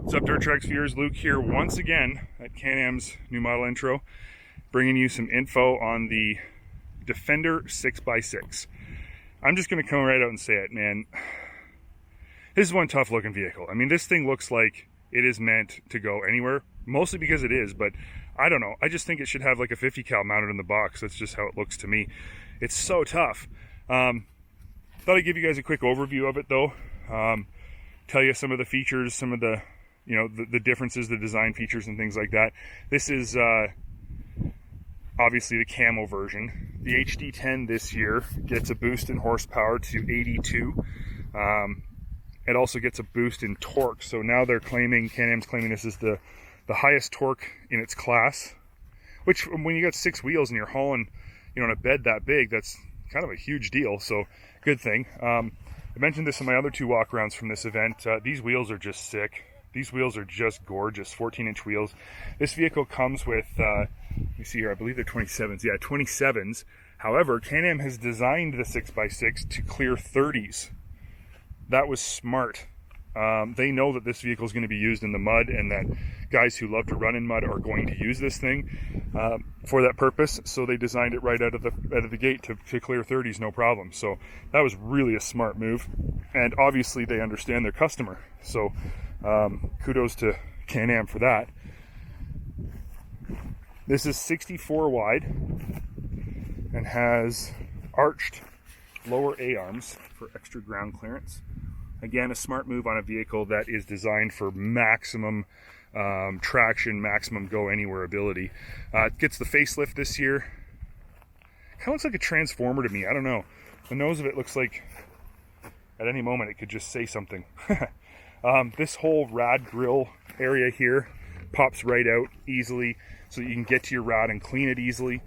What's up, Dirt Trax viewers? Luke here once again at Can-Am's new model intro, bringing you some info on the Defender 6x6. I'm just going to come right out and say it, man. This is one tough looking vehicle. I mean, this thing looks like it is meant to go anywhere, mostly because it is, but I don't know. I just think it should have like a 50 cal mounted in the box. That's just how it looks to me. It's so tough. Thought I'd give you guys a quick overview of it though. Tell you some of the features, some of the the differences, the design features and things like that. This is obviously the camo version. The HD10 this year gets a boost in horsepower to 82. It also gets a boost in torque. So now they're claiming, Can-Am's claiming this is the highest torque in its class, which when you got 6 wheels and you're hauling, on a bed that big, that's kind of a huge deal. So good thing. I mentioned this in my other 2 walkarounds from this event. These wheels are just sick. These wheels are just gorgeous, 14-inch wheels. This vehicle comes with, let me see here, I believe they're 27s. Yeah, 27s. However, Can-Am has designed the 6x6 to clear 30s. That was smart. They know that this vehicle is going to be used in the mud and that guys who love to run in mud are going to use this thing for that purpose. So they designed it right out of the gate to clear 30s, no problem. So that was really a smart move. And obviously they understand their customer. So kudos to Can-Am for that. This is 64 wide and has arched lower A-arms for extra ground clearance. Again, a smart move on a vehicle that is designed for maximum traction, maximum go anywhere ability. It gets the facelift this year. Kind of looks like a transformer to me. I don't know. The nose of it looks like at any moment it could just say something. This whole rad grill area here pops right out easily so that you can get to your rad and clean it easily.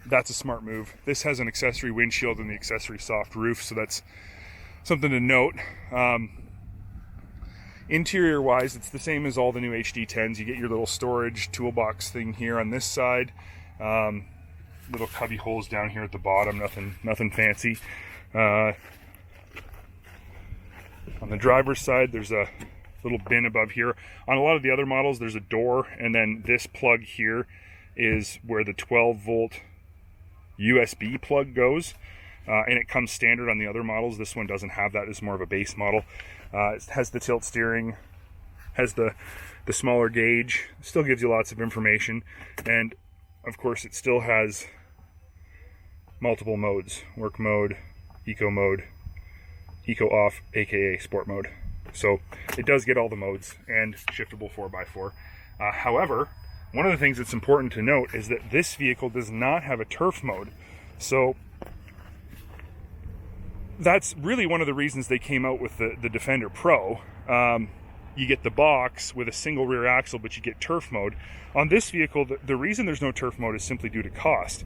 That's a smart move. This has an accessory windshield and the accessory soft roof, so that's something to note. Interior wise, it's the same as all the new HD10s. You get your little storage toolbox thing here on this side. Little cubby holes down here at the bottom, nothing fancy. On the driver's side, there's a little bin above here. On a lot of the other models, there's a door, and then this plug here is where the 12-volt USB plug goes. And it comes standard on the other models. This one doesn't have that. It's more of a base model. It has the tilt steering, has the smaller gauge, still gives you lots of information. And of course it still has multiple modes: work mode, eco off, aka sport mode. So it does get all the modes and shiftable 4x4. However, one of the things that's important to note is that this vehicle does not have a turf mode. So that's really one of the reasons they came out with the Defender Pro. You get the box with a single rear axle, but you get turf mode. On this vehicle, the reason there's no turf mode is simply due to cost.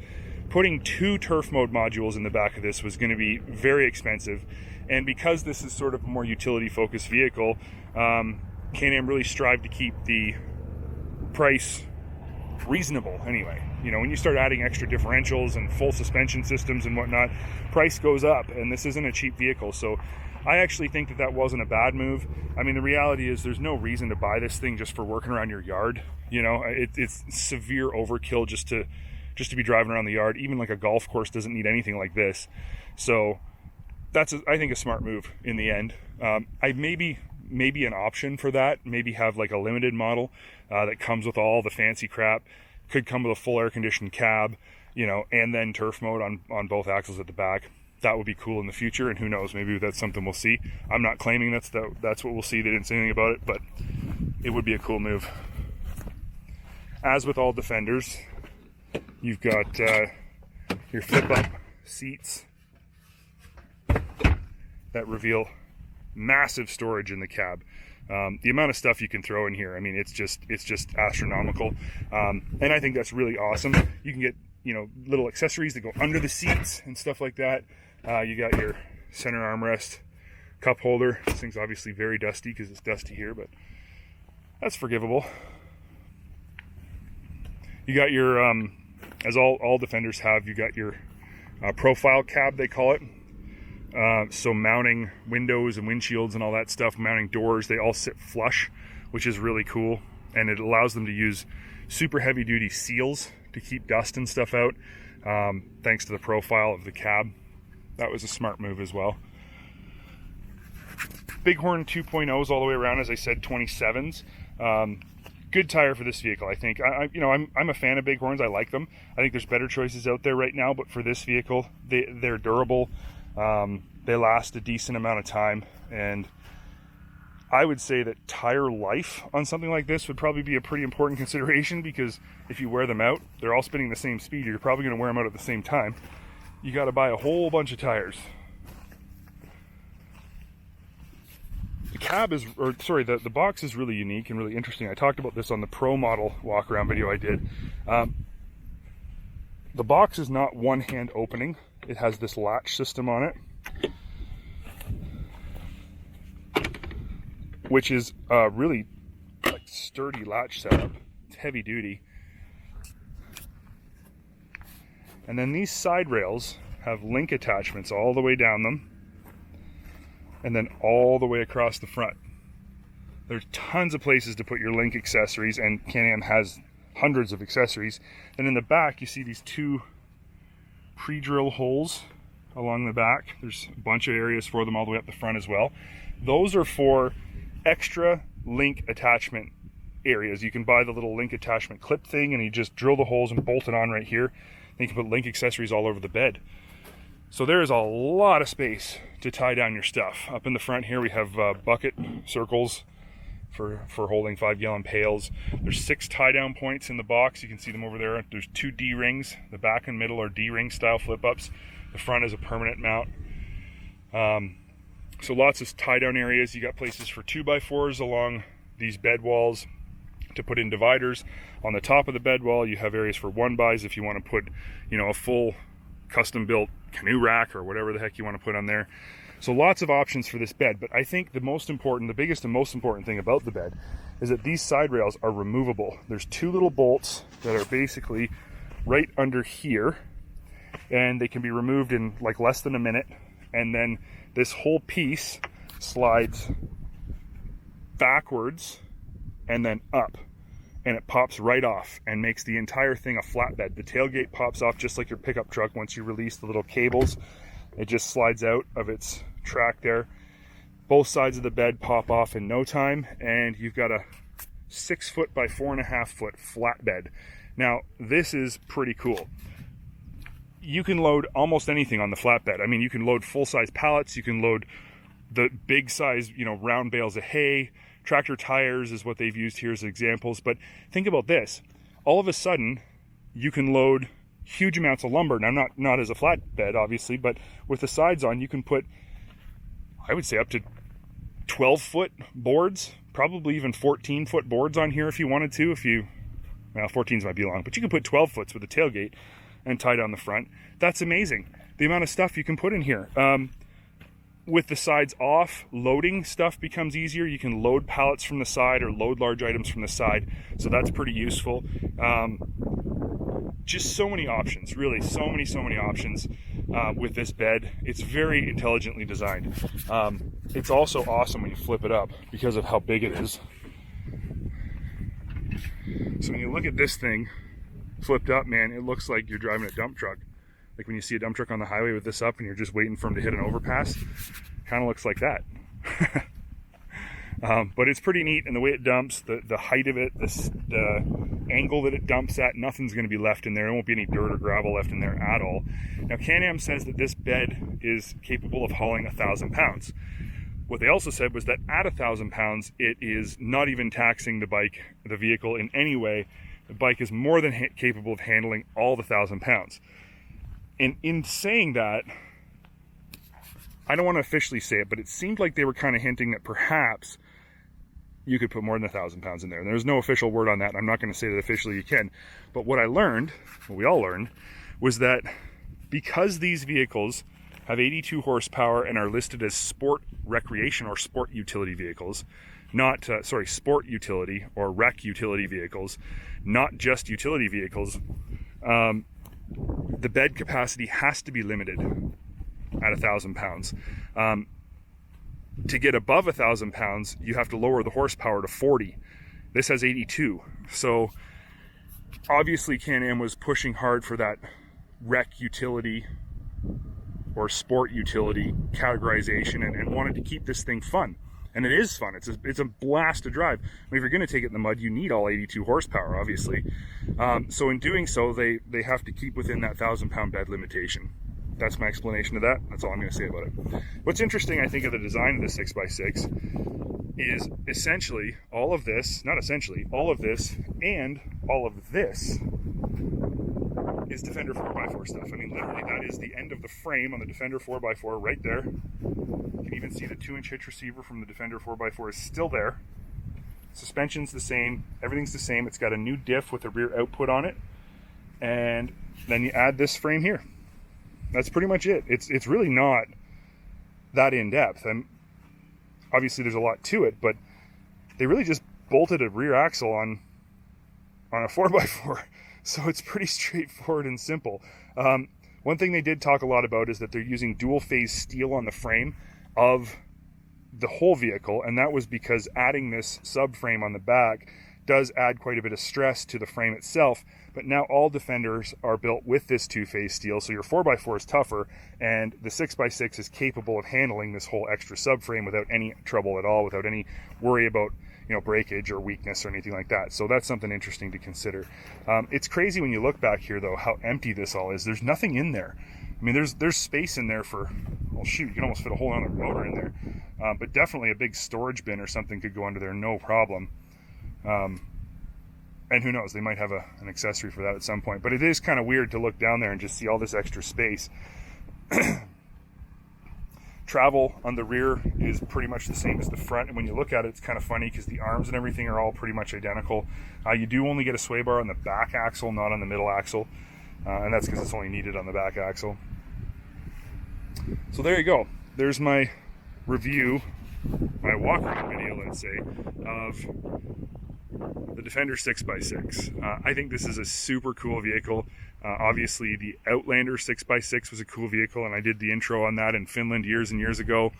Putting 2 turf mode modules in the back of this was going to be very expensive. And because this is sort of a more utility focused vehicle, Can-Am really strived to keep the price reasonable anyway. When you start adding extra differentials and full suspension systems and whatnot, price goes up, and this isn't a cheap vehicle. So I actually think that wasn't a bad move. I mean, the reality is there's no reason to buy this thing just for working around your yard. It's severe overkill just to be driving around the yard. Even like a golf course doesn't need anything like this. So that's I think a smart move in the end. I maybe an option for that, maybe have like a limited model that comes with all the fancy crap. Could come with a full air conditioned cab, and then turf mode on both axles at the back. That would be cool in the future, and who knows, maybe that's something we'll see. I'm not claiming that's what we'll see. They didn't say anything about it, but it would be a cool move. As with all Defenders, you've got your flip up seats that reveal massive storage in the cab. The amount of stuff you can throw in here, I mean, it's just astronomical. And I think that's really awesome. You can get, little accessories that go under the seats and stuff like that. You got your center armrest, cup holder. This thing's obviously very dusty because it's dusty here, but that's forgivable. You got your, as all Defenders have, you got your profile cab, they call it. So mounting windows and windshields and all that stuff, mounting doors, they all sit flush, which is really cool. And it allows them to use super heavy duty seals to keep dust and stuff out, thanks to the profile of the cab. That was a smart move as well. Bighorn 2.0s all the way around, as I said, 27s. Good tire for this vehicle, I think. I'm a fan of Bighorns. I like them. I think there's better choices out there right now, but for this vehicle, they're durable. They last a decent amount of time, and I would say that tire life on something like this would probably be a pretty important consideration, because if you wear them out, they're all spinning the same speed. You're probably going to wear them out at the same time. You got to buy a whole bunch of tires. The cab is, the box is really unique and really interesting. I talked about this on the Pro model walk around video I did. The box is not one hand opening. It has this latch system on it, which is a really sturdy latch setup. It's heavy duty. And then these side rails have link attachments all the way down them, and then all the way across the front. There's tons of places to put your link accessories, and Can-Am has hundreds of accessories. And in the back, you see these two pre-drill holes along the back. There's a bunch of areas for them all the way up the front as well. Those are for extra link attachment areas. You can buy the little link attachment clip thing, and you just drill the holes and bolt it on right here. And you can put link accessories all over the bed. So there is a lot of space to tie down your stuff. Up in the front here, we have bucket circles for holding 5-gallon pails. There's 6 tie down points in the box. You can see them over there. There's 2 D-rings. The back and middle are D-ring style flip-ups. The front is a permanent mount. So lots of tie down areas. You got places for 2x4s along these bed walls to put in dividers. On the top of the bed wall, you have areas for 1x if you want to put, a full custom built canoe rack or whatever the heck you want to put on there. So lots of options for this bed, but I think the biggest and most important thing about the bed is that these side rails are removable. There's 2 little bolts that are basically right under here, and they can be removed in less than a minute, and then this whole piece slides backwards and then up, and it pops right off and makes the entire thing a flatbed. The tailgate pops off just like your pickup truck once you release the little cables. It just slides out of its track there. Both sides of the bed pop off in no time, and you've got a 6 foot by 4.5 foot flatbed. Now, this is pretty cool. You can load almost anything on the flatbed. I mean, you can load full-size pallets, you can load the big size, round bales of hay. Tractor tires is what they've used here as examples. But think about this. All of a sudden, you can load huge amounts of lumber. Now, not as a flatbed, obviously, but with the sides on, you can put, I would say, up to 12-foot boards, probably even 14-foot boards on here if you wanted to. 14s might be long, but you can put 12 foots with a tailgate and tie down the front. That's amazing. The amount of stuff you can put in here. With the sides off, loading stuff becomes easier. You can load pallets from the side or load large items from the side. So that's pretty useful. Just so many options, really, so many options with this bed. It's very intelligently designed. It's also awesome when you flip it up because of how big it is. So when you look at this thing flipped up, man, it looks like you're driving a dump truck. Like when you see a dump truck on the highway with this up and you're just waiting for them to hit an overpass, kind of looks like that. But it's pretty neat, and the way it dumps, the height of it, the angle that it dumps at, nothing's going to be left in there. There won't be any dirt or gravel left in there at all. Now, Can-Am says that this bed is capable of hauling 1,000 pounds. What they also said was that at 1,000 pounds, it is not even taxing the vehicle in any way. The bike is more than capable of handling all the 1,000 pounds. And in saying that, I don't want to officially say it, but it seemed like they were kind of hinting that perhaps you could put more than 1,000 pounds in there. And there's no official word on that. I'm not going to say that officially you can. But what we all learned, was that because these vehicles have 82 horsepower and are listed as sport recreation or sport utility vehicles, not, sport utility or rec utility vehicles, not just utility vehicles, the bed capacity has to be limited. at 1,000 pounds. To get above 1,000 pounds, you have to lower the horsepower to 40. This has 82. So obviously Can-Am was pushing hard for that rec utility or sport utility categorization and wanted to keep this thing fun. And it is fun. It's a blast to drive. I mean, if you're going to take it in the mud, you need all 82 horsepower, obviously. So in doing so, they have to keep within that 1,000-pound bed limitation. That's my explanation of that. That's all I'm going to say about it. What's interesting, I think, of the design of the 6x6 is essentially all of this, not essentially, all of this and all of this is Defender 4x4 stuff. I mean, literally, that is the end of the frame on the Defender 4x4 right there. You can even see the 2-inch hitch receiver from the Defender 4x4 is still there. Suspension's the same, everything's the same. It's got a new diff with a rear output on it. And then you add this frame here. That's pretty much it. It's really not that in-depth. And obviously there's a lot to it, but they really just bolted a rear axle on a 4x4. So it's pretty straightforward and simple. One thing they did talk a lot about is that they're using dual phase steel on the frame of the whole vehicle, and that was because adding this subframe on the back does add quite a bit of stress to the frame itself. But now all Defenders are built with this 2-phase steel, so your 4x4 is tougher, and the 6x6 is capable of handling this whole extra subframe without any trouble at all, without any worry about, you know, breakage or weakness or anything like that. So that's something interesting to consider. It's crazy when you look back here, though, how empty this all is. There's nothing in there. I mean, there's space in there for, well, shoot, you can almost fit a whole other motor in there. But definitely a big storage bin or something could go under there, no problem. And who knows, they might have an accessory for that at some point. But it is kind of weird to look down there and just see all this extra space. Travel on the rear is pretty much the same as the front, and when you look at it, it's kind of funny because the arms and everything are all pretty much identical. You do only get a sway bar on the back axle, not on the middle axle, and that's because it's only needed on the back axle. So there you go. There's my review, my walk around video, let's say, of the Defender 6x6. I think this is a super cool vehicle. Obviously the Outlander 6x6 was a cool vehicle, and I did the intro on that in Finland years and years ago.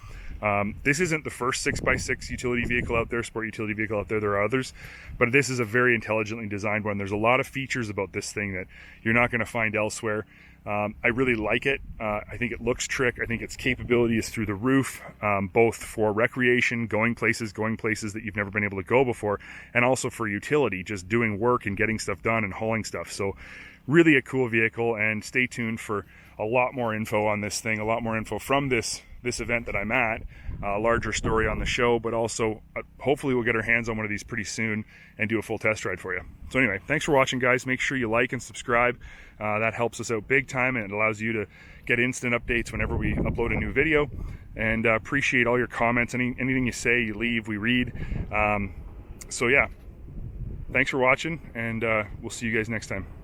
This isn't the first 6x6 utility vehicle out there, sport utility vehicle out there. There are others, but this is a very intelligently designed one. There's a lot of features about this thing that you're not going to find elsewhere. I really like it. I think it looks trick. I think its capability is through the roof, both for recreation, going places that you've never been able to go before, and also for utility, just doing work and getting stuff done and hauling stuff. So really a cool vehicle, and stay tuned for a lot more info on this thing, a lot more info from this event that I'm at, a larger story on the show, but also hopefully we'll get our hands on one of these pretty soon and do a full test ride for you. So anyway, thanks for watching, guys. Make sure you like and subscribe. That helps us out big time, and it allows you to get instant updates whenever we upload a new video. And appreciate all your comments. Anything you say, you leave, we read. So yeah, thanks for watching, and we'll see you guys next time.